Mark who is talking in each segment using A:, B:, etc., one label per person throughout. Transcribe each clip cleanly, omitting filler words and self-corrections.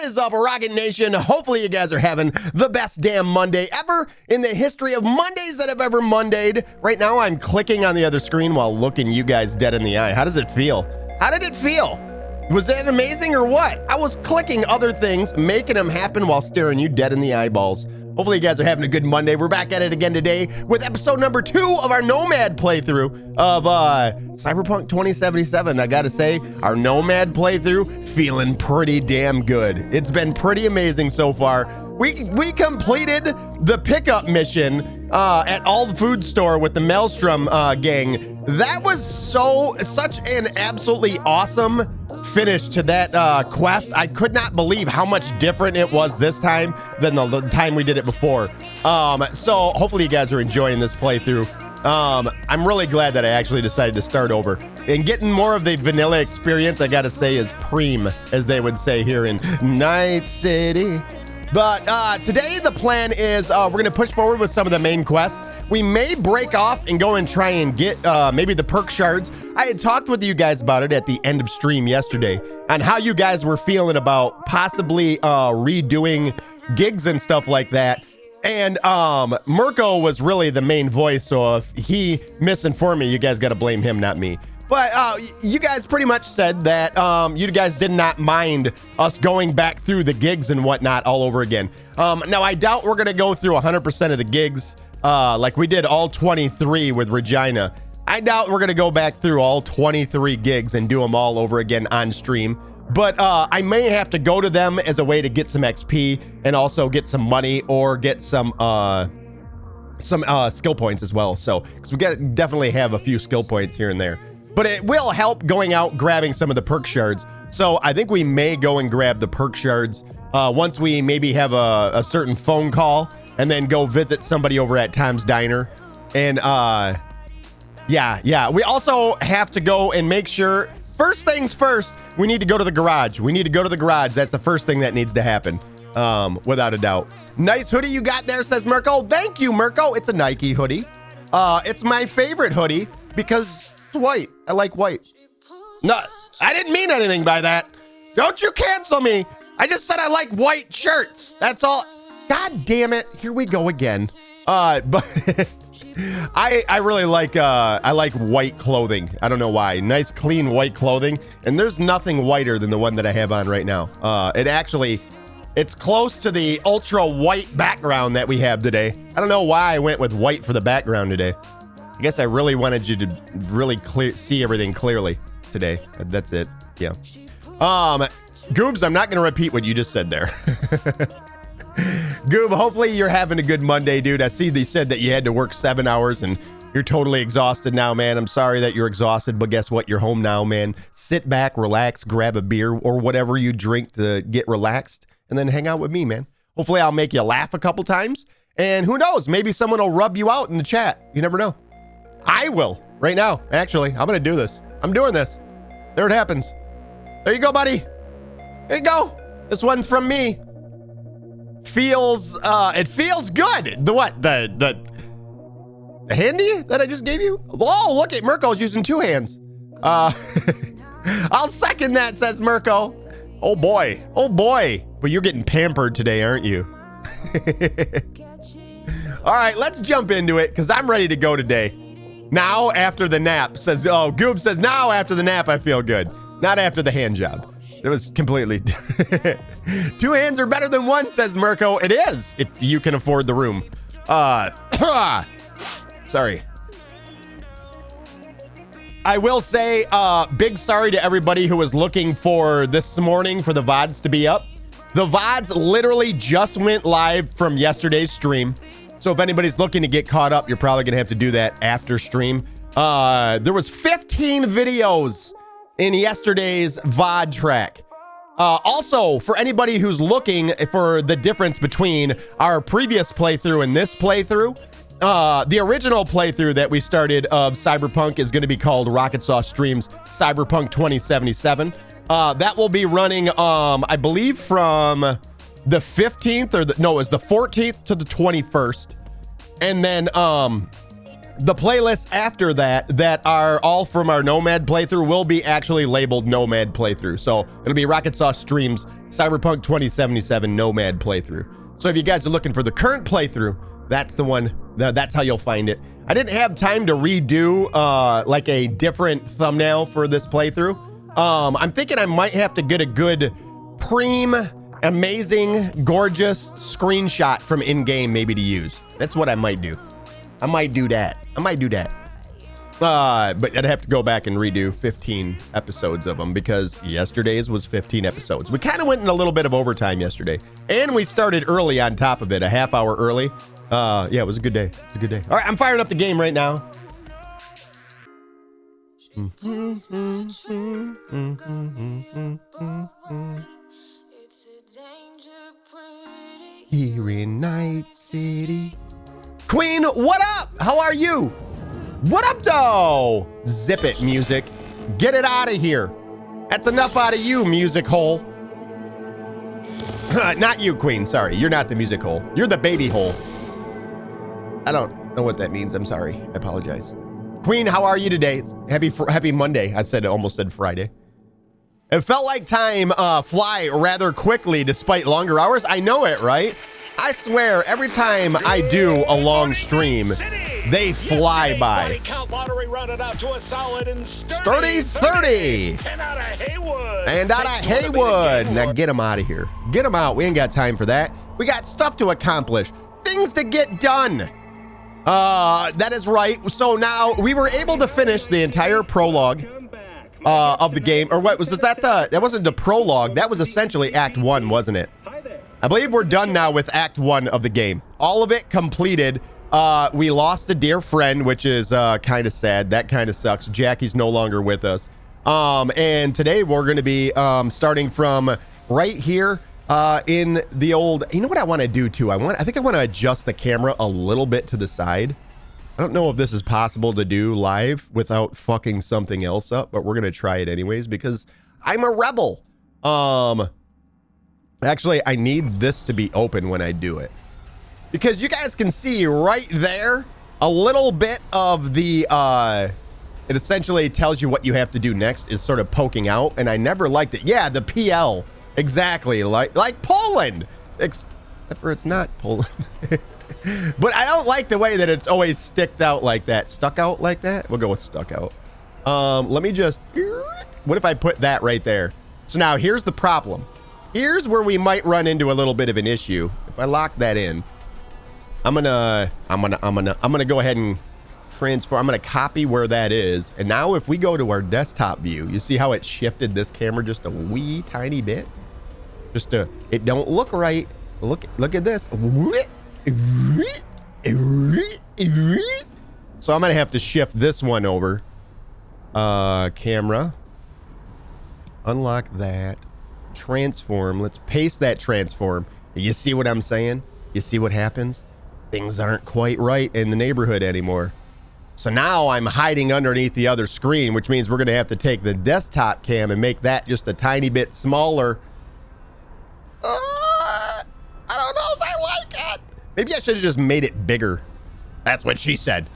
A: is up, Rocket Nation? Hopefully you guys are having the best damn Monday ever in the history of Mondays that have ever Mondayed. Right now, I'm clicking on the other screen while looking you guys dead in the eye. How does it feel? How did it feel? Was that amazing or what? I was clicking other things, making them happen while staring you dead in the eyeballs. Hopefully you guys are having a good Monday. We're back at it again today with episode number 2 of our Nomad playthrough of Cyberpunk 2077. I gotta say, our Nomad playthrough feeling pretty damn good. It's been pretty amazing so far. We completed the pickup mission at all the food store with the Maelstrom gang. That was such an absolutely awesome finish to that quest. I could not believe how much different it was this time than the time we did it before. So hopefully you guys are enjoying this playthrough. I'm really glad that I actually decided to start over. And getting more of the vanilla experience, I gotta say, is preem, as they would say here in Night City. But today the plan is we're gonna push forward with some of the main quests. We may break off and go and try and get maybe the perk shards. I had talked with you guys about it at the end of stream yesterday on how you guys were feeling about possibly redoing gigs and stuff like that. And Mirko was really the main voice, so if he misinformed me, you guys got to blame him, not me. But you guys pretty much said that you guys did not mind us going back through the gigs and whatnot all over again. Now, I doubt we're going to go through 100% of the gigs like we did all 23 with Regina. I doubt we're going to go back through all 23 gigs and do them all over again on stream. But I may have to go to them as a way to get some XP and also get some money or get some skill points as well. So, because we got to definitely have a few skill points here and there. But it will help going out grabbing some of the perk shards. So I think we may go and grab the perk shards once we maybe have a certain phone call and then go visit somebody over at Tom's Diner. And yeah. We also have to go and make sure, first things first, we need to go to the garage. That's the first thing that needs to happen, without a doubt. Nice hoodie you got there, says Mirko. Thank you, Mirko. It's a Nike hoodie. It's my favorite hoodie because it's white. I like white. No, I didn't mean anything by that. Don't you cancel me. I just said I like white shirts. That's all. God damn it. Here we go again. But I really like I like white clothing. I don't know why. Nice clean white clothing, and there's nothing whiter than the one that I have on right now. It's close to the ultra white background that we have today. I don't know why I went with white for the background today. I guess I really wanted you to really see everything clearly today. That's it. Yeah. Goobs, I'm not going to repeat what you just said there. Goob, hopefully you're having a good Monday, dude. I see they said that you had to work 7 hours and you're totally exhausted now, man. I'm sorry that you're exhausted, but guess what? You're home now, man. Sit back, relax, grab a beer or whatever you drink to get relaxed, and then hang out with me, man. Hopefully I'll make you laugh a couple times. And who knows? Maybe someone will rub you out in the chat. You never know. I will right now. Actually, I'm going to do this. I'm doing this. There it happens. There you go, buddy. There you go. This one's from me. It feels good. The what? The handy that I just gave you? Oh, look at Mirko's using 2 hands. I'll second that, says Mirko. Oh boy. But you're getting pampered today, aren't you? All right, let's jump into it because I'm ready to go today. Now after the nap, says, oh, Goob says, now after the nap, I feel good. Not after the hand job. It was completely 2 hands are better than 1, says Mirko. It is, if you can afford the room. Sorry. I will say big sorry to everybody who was looking for this morning for the VODs to be up. The VODs literally just went live from yesterday's stream. So if anybody's looking to get caught up, you're probably going to have to do that after stream. There was 15 videos in yesterday's VOD track. Also, for anybody who's looking for the difference between our previous playthrough and this playthrough, the original playthrough that we started of Cyberpunk is going to be called Rockitsauce Streams Cyberpunk 2077. That will be running, I believe, from the 15th or it was the 14th to the 21st. And then the playlists after that are all from our Nomad playthrough will be actually labeled Nomad playthrough. So it'll be Rockitsauce Streams Cyberpunk 2077 Nomad playthrough. So if you guys are looking for the current playthrough, that's the one. That's how you'll find it. I didn't have time to redo like a different thumbnail for this playthrough. I'm thinking I might have to get a good preem, amazing, gorgeous screenshot from in-game maybe to use. That's what I might do. I might do that. But I'd have to go back and redo 15 episodes of them because yesterday's was 15 episodes. We kind of went in a little bit of overtime yesterday. And we started early on top of it, a half hour early. Yeah, it was a good day. All right, I'm firing up the game right now. Here in Night City. Queen, what up? How are you? What up, though? Zip it, music. Get it out of here. That's enough out of you, music hole. Not you, Queen. Sorry, you're not the music hole. You're the baby hole. I don't know what that means. I'm sorry. I apologize. Queen, how are you today? Happy Monday. Almost said Friday. It felt like time fly rather quickly despite longer hours. I know it, right? I swear, every time I do a long stream, they fly by. Sturdy 30. And out of Haywood. Now get them out of here. Get them out. We ain't got time for that. We got stuff to accomplish. Things to get done. That is right. So now we were able to finish the entire prologue of the game. Or what was that? That wasn't the prologue. That was essentially Act 1, wasn't it? I believe we're done now with Act 1 of the game. All of it completed. We lost a dear friend, which is kind of sad. That kind of sucks. Jackie's no longer with us. And today we're going to be starting from right here in the old... You know what I want to do too? I think I want to adjust the camera a little bit to the side. I don't know if this is possible to do live without fucking something else up, but we're going to try it anyways because I'm a rebel. Actually, I need this to be open when I do it. Because you guys can see right there a little bit of the, it essentially tells you what you have to do next is sort of poking out. And I never liked it. Yeah, the PL. Exactly. Like Poland. Except for it's not Poland. But I don't like the way that it's always sticked out like that. Stuck out like that? We'll go with stuck out. Let me just, what if I put that right there? So now here's the problem. Here's where we might run into a little bit of an issue. If I lock that in, I'm gonna go ahead and transfer. I'm gonna copy where that is. And now if we go to our desktop view, you see how it shifted this camera just a wee tiny bit? It don't look right. Look at this. So I'm gonna have to shift this one over. Camera. Unlock that. Transform. Let's paste that transform. You see what I'm saying? You see what happens? Things aren't quite right in the neighborhood anymore. So now I'm hiding underneath the other screen, which means we're going to have to take the desktop cam and make that just a tiny bit smaller. I don't know if I like it. Maybe I should have just made it bigger. That's what she said.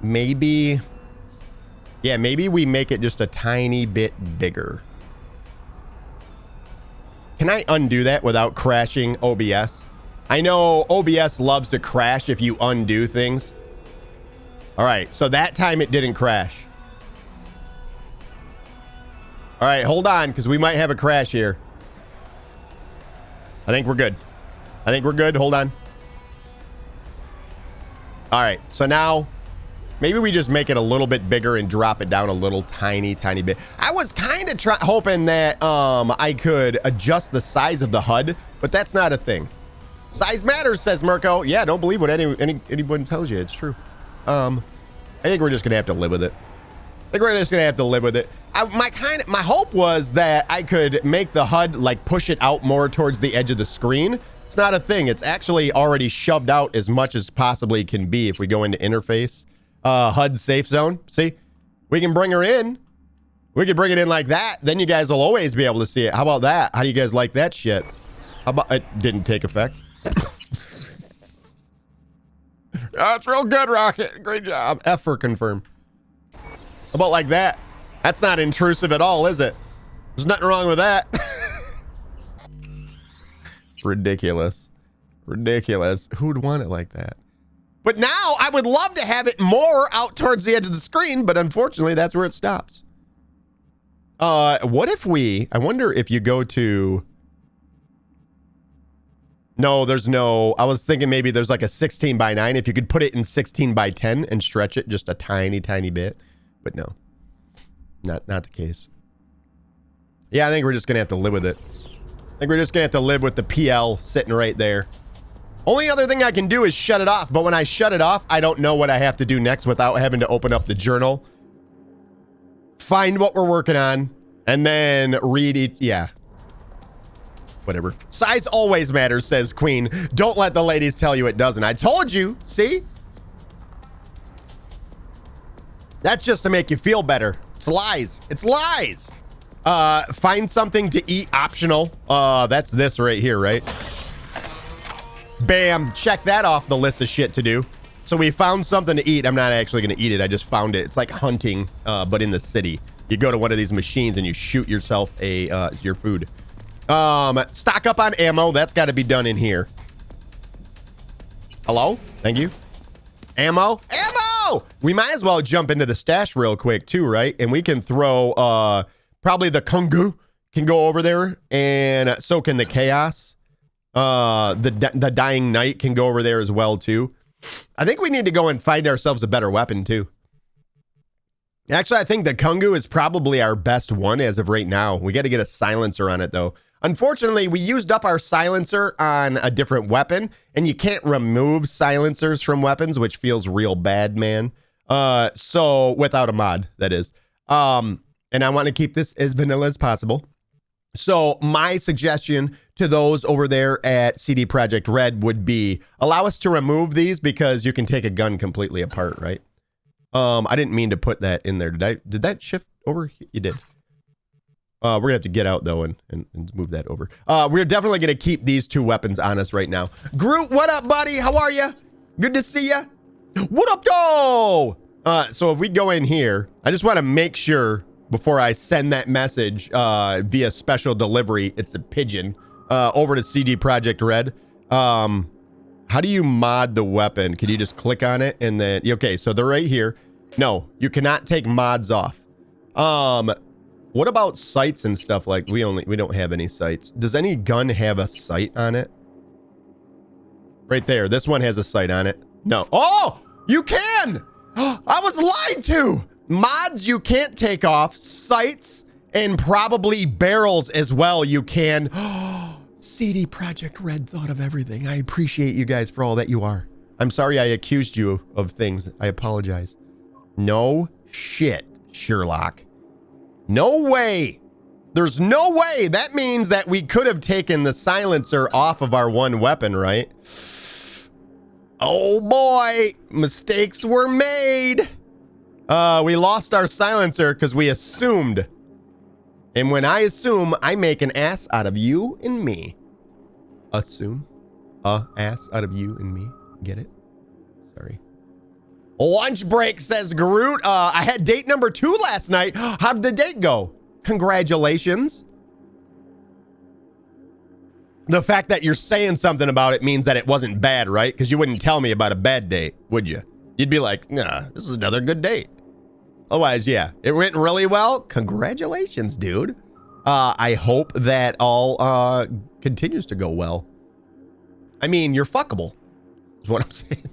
A: Maybe we make it just a tiny bit bigger. Can I undo that without crashing OBS? I know OBS loves to crash if you undo things. All right, so that time it didn't crash. All right, hold on, because we might have a crash here. I think we're good. Hold on. All right, so now... maybe we just make it a little bit bigger and drop it down a little tiny bit. I was kind of hoping that I could adjust the size of the HUD, but that's not a thing. Size matters, says Mirko. Yeah, don't believe what anyone tells you. It's true. I think we're just gonna have to live with it. My hope was that I could make the HUD like push it out more towards the edge of the screen. It's not a thing. It's actually already shoved out as much as possibly can be if we go into interface. HUD safe zone. See, we can bring her in. We could bring it in like that. Then you guys will always be able to see it. How about that? How do you guys like that shit? How about it didn't take effect? Oh, it's real good, Rocket. Great job. F for confirm. How about like that? That's not intrusive at all, is it? There's nothing wrong with that. Ridiculous. Ridiculous. Who'd want it like that? But now I would love to have it more out towards the edge of the screen, but unfortunately that's where it stops. What if I wonder if you go to, no, there's no, I was thinking maybe there's like a 16 by 9. If you could put it in 16 by 10 and stretch it just a tiny, tiny bit, but no, not the case. Yeah, I think we're just gonna have to live with it. I think we're just gonna have to live with the PL sitting right there. Only other thing I can do is shut it off, but when I shut it off, I don't know what I have to do next without having to open up the journal, find what we're working on, and then read it. Yeah. Whatever. Size always matters, says Queen. Don't let the ladies tell you it doesn't. I told you. See? That's just to make you feel better. It's lies. It's lies. Find something to eat optional. That's this right here, right? Bam. Check that off the list of shit to do. So we found something to eat. I'm not actually going to eat it. I just found it. It's like hunting, but in the city. You go to one of these machines and you shoot yourself your food. Stock up on ammo. That's got to be done in here. Hello? Thank you. Ammo? Ammo! We might as well jump into the stash real quick too, right? And we can throw, probably the Kungu can go over there, and so can the Chaos. The Dying Knight can go over there as well too. I think we need to go and find ourselves a better weapon too. Actually, I think the Kungu is probably our best one as of right now. We got to get a silencer on it though. Unfortunately, we used up our silencer on a different weapon, and you can't remove silencers from weapons, which feels real bad, man. So without a mod, that is. And I want to keep this as vanilla as possible. So my suggestion to those over there at CD Projekt Red would be allow us to remove these because you can take a gun completely apart, right? I didn't mean to put that in there. Did that shift over? You did. We're gonna have to get out though and move that over. We're definitely gonna keep these two weapons on us right now. Groot, what up, buddy? How are you? Good to see ya. What up, though? So if we go in here, I just want to make sure before I send that message via special delivery, it's a pigeon, over to CD Projekt Red. How do you mod the weapon? Can you just click on it and then, okay, so they're right here. No, you cannot take mods off. What about sights and stuff? Like we don't have any sights. Does any gun have a sight on it? Right there. This one has a sight on it. No. Oh, you can. I was lied to. Mods you can't take off. Sights and probably barrels as well. You can. CD Projekt Red thought of everything. I appreciate you guys for all that you are. I'm sorry I accused you of things. I apologize. No shit, Sherlock. No way. There's no way. That means that we could have taken the silencer off of our one weapon, right? Oh boy, mistakes were made. We lost our silencer because we assumed. And when I assume, I make an ass out of you and me. Assume a ass out of you and me. Get it? Sorry. Lunch break, says Groot. I had date number 2 last night. How did the date go? Congratulations. The fact that you're saying something about it means that it wasn't bad, right? Because you wouldn't tell me about a bad date, would you? You'd be like, nah, this is another good date. Otherwise, yeah, it went really well. Congratulations, dude. I hope that all continues to go well. I mean, you're fuckable, is what I'm saying.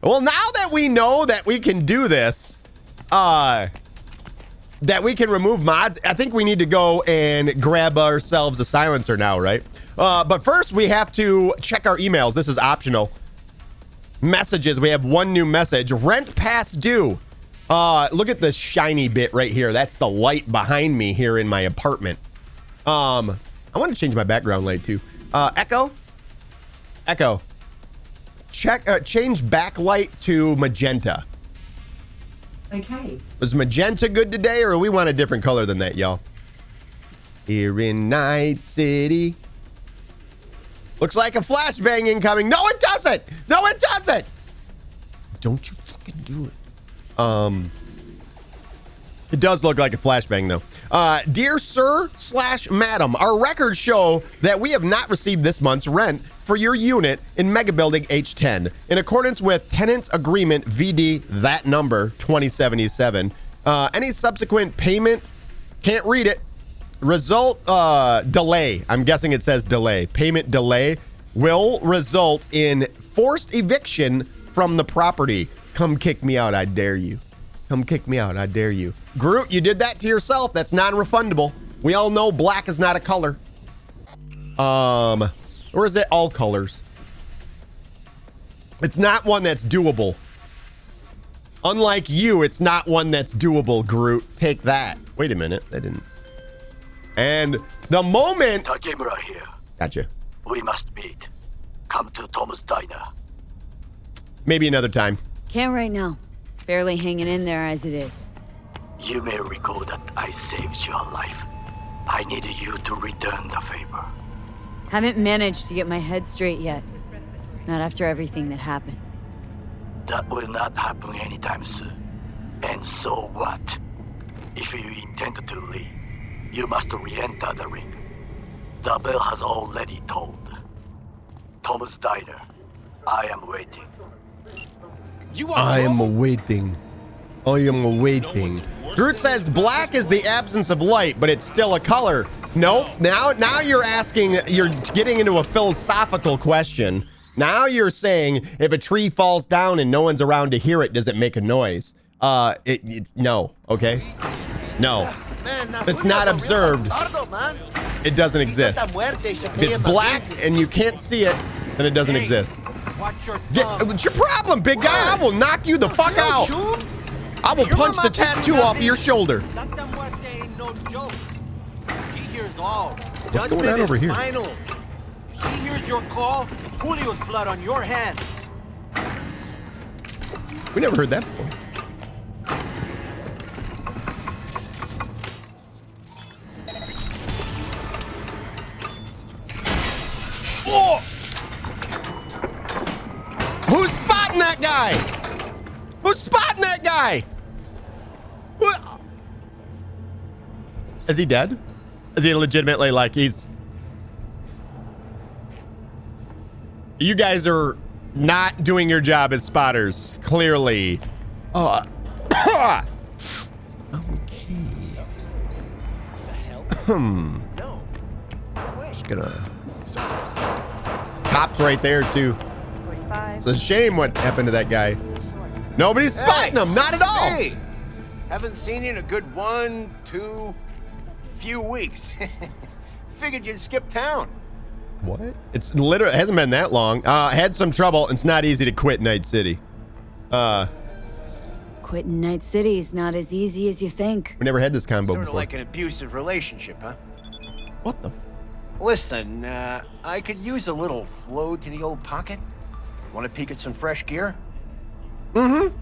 A: Well, now that we know that we can do this, that we can remove mods, I think we need to go and grab ourselves a silencer now, right? But first, we have to check our emails. This is optional. Messages. We have one new message. Rent past due. Look at the shiny bit right here. That's the light behind me here in my apartment. I want to change my background light too. Echo. Change backlight to magenta.
B: Okay.
A: Was magenta good today, or we want a different color than that, y'all? Here in Night City. Looks like a flashbang incoming. No, it doesn't. No, it doesn't. Don't you fucking do it. It does look like a flashbang, though. Dear Sir / Madam, our records show that we have not received this month's rent for your unit in Mega Building H10 in accordance with Tenants Agreement VD that number 2077. Any subsequent payment, can't read it. Result delay. I'm guessing it says delay. Payment delay will result in forced eviction from the property. Come kick me out, I dare you. Come kick me out, I dare you. Groot, you did that to yourself. That's non-refundable. We all know black is not a color. Or is it all colors? It's not one that's doable. Unlike you, it's not one that's doable, Groot. Take that. Wait a minute. That didn't. And the moment...
C: Takemura here.
A: Gotcha.
C: We must meet. Come to Tom's Diner.
A: Maybe another time.
D: Can't right now. Barely hanging in there as it is.
C: You may recall that I saved your life. I needed you to return the favor.
D: Haven't managed to get my head straight yet. Not after everything that happened.
C: That will not happen anytime soon. And so what? If you intend to leave, you must re-enter the ring. The bell has already tolled. Tom's Diner. I am waiting.
A: I am awaiting. I am awaiting. Groot says black is the absence of light, but it's still a color. Nope. Now you're asking, you're getting into a philosophical question. Now you're saying if a tree falls down and no one's around to hear it, does it make a noise? It's no. Okay. No. It's not observed. It doesn't exist. If it's black and you can't see it, then it doesn't exist. What's your problem, big guy? I will knock you the fuck out. I will punch the tattoo off your shoulder. What's going on over here?
E: She hears your call, it's Julio's blood on your hand.
A: We never heard that before. Oh! Who's spotting that guy? Who's spotting that guy? What? Is he dead? Is he legitimately like he's... You guys are not doing your job as spotters, clearly. Okay. Just gonna... Cops right there, too. It's a shame what happened to that guy. Nobody's spotting him, not at all.
E: Hey, haven't seen you in a good 1, 2, few weeks. Figured you'd skip town.
A: What? It's literally, it hasn't been that long. Had some trouble. It's not easy to quit Night City.
D: Quitting Night City is not as easy as you think.
A: We never had this combo
E: Sort of
A: before.
E: like an abusive relationship, huh?
A: What the?
E: Listen, I could use a little flow to the old pocket. Want to peek at some fresh gear?
A: Mm-hmm.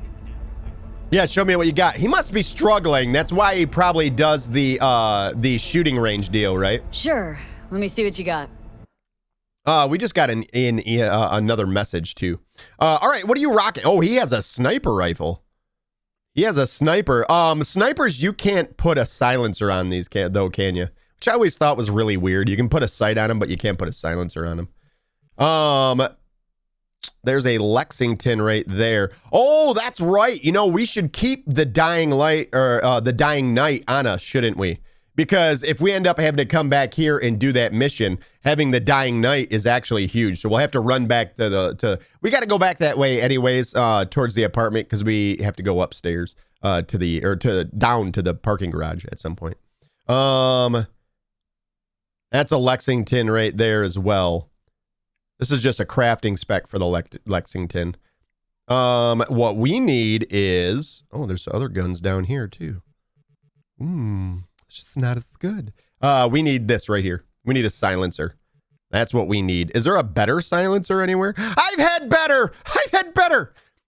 A: Yeah, show me what you got. He must be struggling. That's why he probably does the shooting range deal, right?
D: Sure. Let me see what you got.
A: We just got another message too. All right, what are you rocking? Oh, he has a sniper rifle. He has a sniper. Snipers, you can't put a silencer on these, can you? Which I always thought was really weird. You can put a sight on them, but you can't put a silencer on them. There's a Lexington right there. Oh, that's right. You know, we should keep the dying light or the dying night on us, shouldn't we? Because if we end up having to come back here and do that mission, having the dying night is actually huge. So we'll have to run back to we got to go back that way anyways, towards the apartment because we have to go upstairs down to the parking garage at some point. That's a Lexington right there as well. This is just a crafting spec for the Lexington. What we need is, oh, there's other guns down here too. It's just not as good. We need this right here. We need a silencer. That's what we need. Is there a better silencer anywhere? I've had better.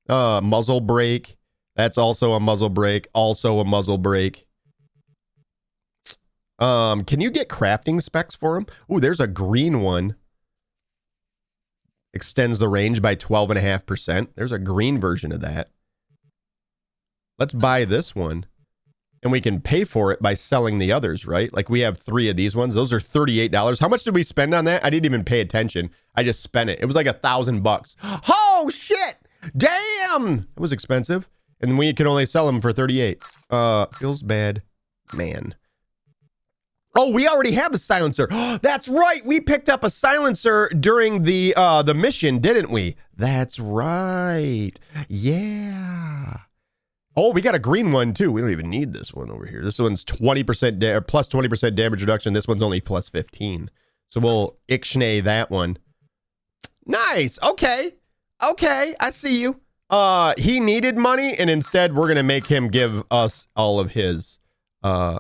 A: Muzzle brake. That's also a muzzle brake. Also a muzzle brake. Can you get crafting specs for them? Ooh, there's a green one. Extends the range by 12.5%. There's a green version of that. let's buy this one. And we can pay for it by selling the others, right? Like we have 3 of these ones. Those are $38. How much did we spend on that? I didn't even pay attention. I just spent it. It was like $1,000. Oh shit! Damn! It was expensive. And we can only sell them for 38. Feels bad, man. Oh, we already have a silencer. That's right. We picked up a silencer during the mission, didn't we? That's right. Yeah. Oh, we got a green one too. We don't even need this one over here. This one's 20% plus 20% damage reduction. This one's only plus 15. So we'll ixnay that one. Nice. Okay. Okay. I see you. He needed money, and instead we're gonna make him give us all of his. F.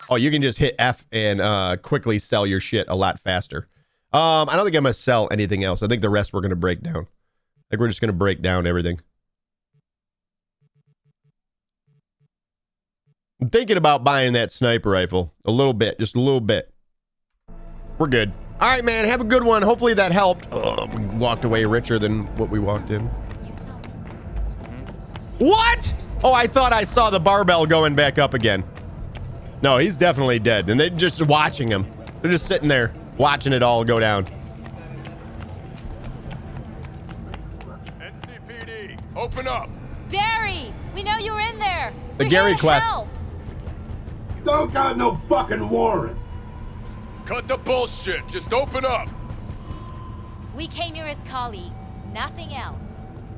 A: Oh, you can just hit F and quickly sell your shit a lot faster. I don't think I'm gonna sell anything else. I think the rest we're gonna break down. Like we're just gonna break down everything. I'm thinking about buying that sniper rifle a little bit, just a little bit. We're good. All right, man. Have a good one. Hopefully that helped. We walked away richer than what we walked in. What? Oh, I thought I saw the barbell going back up again. No, he's definitely dead. And they're just watching him. They're just sitting there watching it all go down.
F: NCPD, open up.
G: Barry, we know you're in there.
A: The
G: We're
A: Gary
G: here to
A: quest.
G: help.
H: Don't got no fucking warrant.
F: Cut the bullshit. Just open up.
G: We came here as colleagues, nothing else.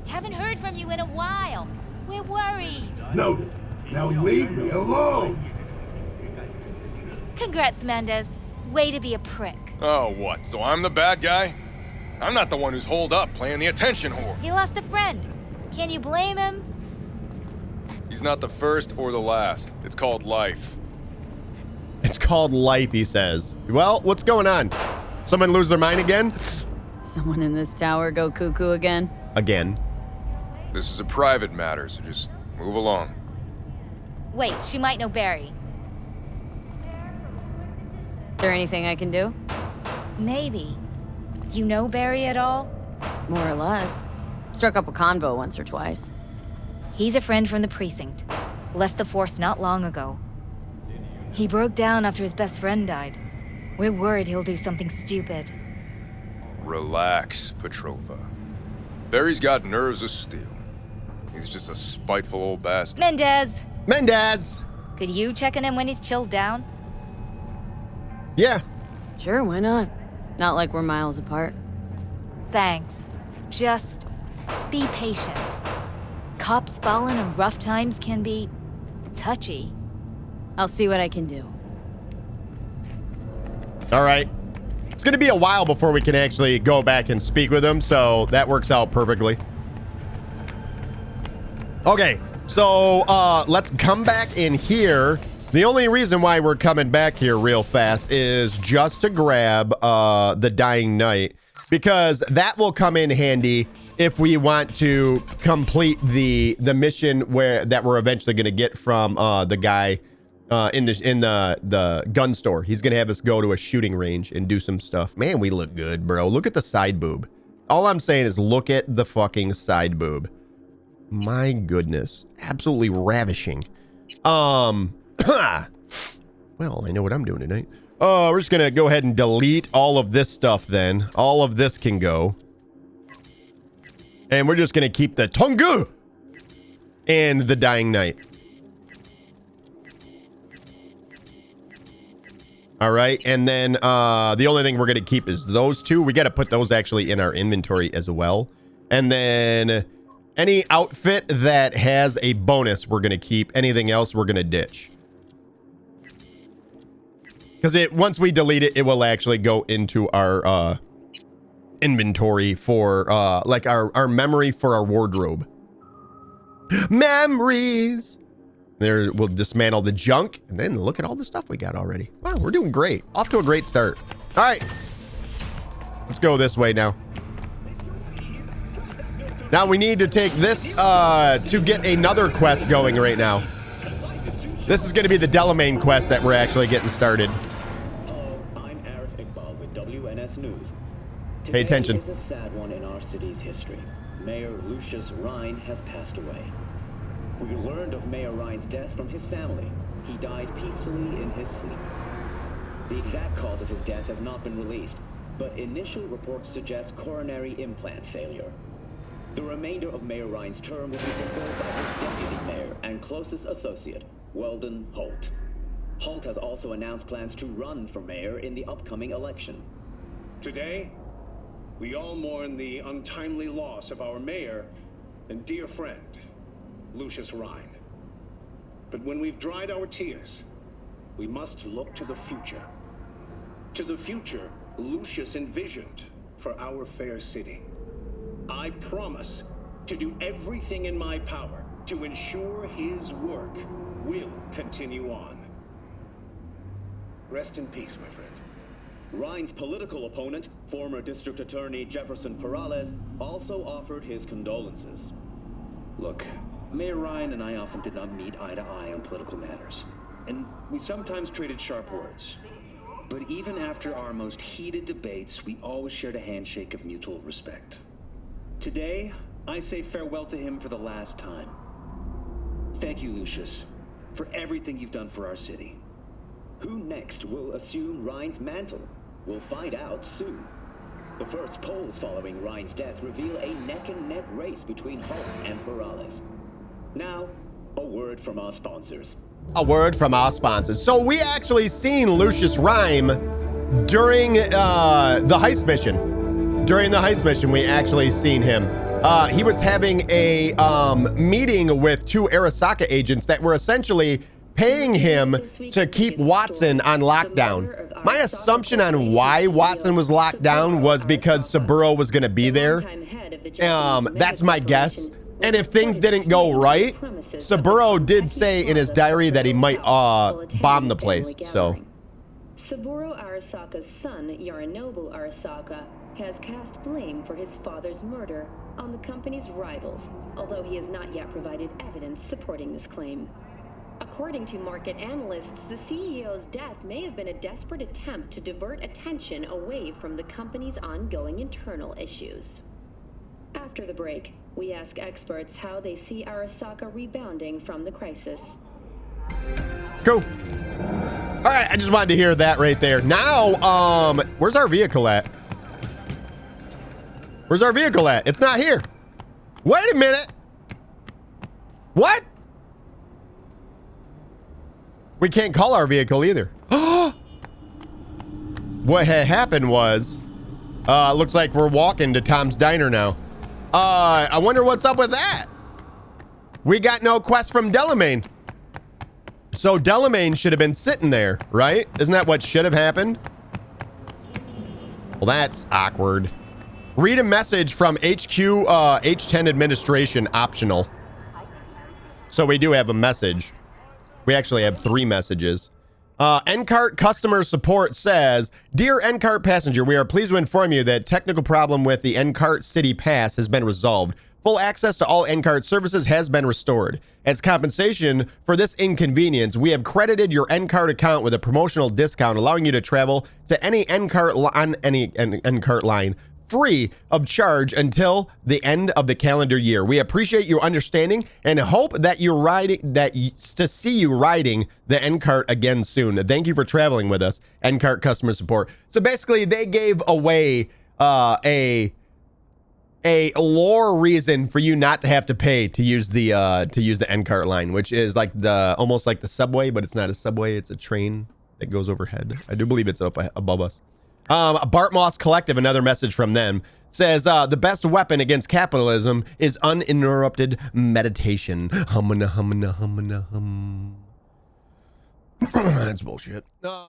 G: Haven't heard from you in a while. We're worried.
H: Noted. Now leave me alone.
G: Congrats, Mendez. Way to be a prick.
F: Oh, what? So I'm the bad guy? I'm not the one who's holed up playing the attention whore.
G: He lost a friend. Can you blame him?
F: He's not the first or the last. It's called life.
A: It's called life, he says. Well, what's going on? Someone lose their mind again?
D: Someone in this tower go cuckoo again?
A: Again.
F: This is a private matter, so just move along.
G: Wait, she might know Barry.
D: Is there anything I can do?
G: Maybe. You know Barry at all?
D: More or less. Struck up a convo once or twice.
G: He's a friend from the precinct. Left the force not long ago. He broke down after his best friend died. We're worried he'll do something stupid.
F: Relax, Petrova. Barry's got nerves of steel. He's just a spiteful old bastard.
G: Mendez!
A: Mendez!
G: Could you check on him when he's chilled down?
A: Yeah.
D: Sure, why not? Not like we're miles apart.
G: Thanks. Just be patient. Cops falling in rough times can be touchy.
D: I'll see what I can do.
A: All right. It's going to be a while before we can actually go back and speak with him, so that works out perfectly. Okay, so let's come back in here. The only reason why we're coming back here real fast is just to grab the Dying Knight, because that will come in handy if we want to complete the mission that we're eventually going to get from the guy in the gun store. He's gonna have us go to a shooting range and do some stuff. Man, we look good, bro. Look at the side boob. All I'm saying is look at the fucking side boob. My goodness, absolutely ravishing. Well, I know what I'm doing tonight. We're just gonna go ahead and delete all of this stuff then. All of this can go. And we're just gonna keep the Tongu and the Dying Knight. All right, and then the only thing we're going to keep is those two. We got to put those actually in our inventory as well. And then any outfit that has a bonus, we're going to keep. Anything else, we're going to ditch. Because once we delete it, it will actually go into our inventory for like our memory for our wardrobe. Memories. There, we'll dismantle the junk, and then look at all the stuff we got already. Wow, we're doing great. Off to a great start. All right. Let's go this way now. Now we need to take this to get another quest going right now. This is going to be the Delamain quest that we're actually getting started.
I: I'm Arif Iqbal with WNS News.
A: Pay attention.
I: Today is a sad one in our city's history. Mayor Lucius Rhine has passed away. We learned of Mayor Rhine's death from his family. He died peacefully in his sleep. The exact cause of his death has not been released, but initial reports suggest coronary implant failure. The remainder of Mayor Rhine's term will be fulfilled by his deputy mayor and closest associate, Weldon Holt. Holt has also announced plans to run for mayor in the upcoming election.
H: Today, we all mourn the untimely loss of our mayor and dear friend, Lucius Rhine. But when we've dried our tears, we must look to the future. To the future Lucius envisioned for our fair city. I promise to do everything in my power to ensure his work will continue on. Rest in peace, my friend.
I: Rhine's political opponent, former District Attorney Jefferson Perales, also offered his condolences.
J: Look, Mayor Rhine and I often did not meet eye to eye on political matters, and we sometimes traded sharp words. But even after our most heated debates, we always shared a handshake of mutual respect. Today, I say farewell to him for the last time. Thank you, Lucius, for everything you've done for our city.
I: Who next will assume Rhine's mantle? We'll find out soon. The first polls following Rhine's death reveal a neck-and-neck race between Holt and Perales. Now, a word from our sponsors.
A: A word from our sponsors. So we actually seen Lucius Rhine during the heist mission. During the heist mission, we actually seen him. He was having a meeting with two Arasaka agents that were essentially paying him to keep Watson on lockdown. My assumption on why Watson was locked down was because Saburo was going to be there. That's my guess. And if things didn't go right, Saburo did say in his diary that he might bomb the place. So
K: Saburo Arasaka's son, Yorinobu Arasaka, has cast blame for his father's murder on the company's rivals, although he has not yet provided evidence supporting this claim. According to market analysts, the CEO's death may have been a desperate attempt to divert attention away from the company's ongoing internal issues. After the break, we ask experts how they see Arasaka rebounding from the crisis.
A: Cool. All right, I just wanted to hear that right there. Now, where's our vehicle at? Where's our vehicle at? It's not here. Wait a minute. What? We can't call our vehicle either. What had happened was, looks like we're walking to Tom's Diner now. I wonder what's up with that. We got no quest from Delamain. So Delamain should have been sitting there, right? Isn't that what should have happened? Well, that's awkward. Read a message from HQ, H10 administration, optional. So we do have a message. We actually have 3 messages. NCART customer support says, Dear NCART passenger, we are pleased to inform you that technical problem with the NCART City Pass has been resolved. Full access to all NCART services has been restored. As compensation for this inconvenience, we have credited your NCART account with a promotional discount, allowing you to travel to any NCART line free of charge until the end of the calendar year. We appreciate your understanding and hope that to see you riding the NCART again soon. Thank you for traveling with us, NCART customer support. So basically, they gave away a lore reason for you not to have to pay to use the NCART line, which is like almost like the subway, but it's not a subway; it's a train that goes overhead. I do believe it's up above us. Bart Moss Collective, another message from them, says the best weapon against capitalism is uninterrupted meditation. That's bullshit.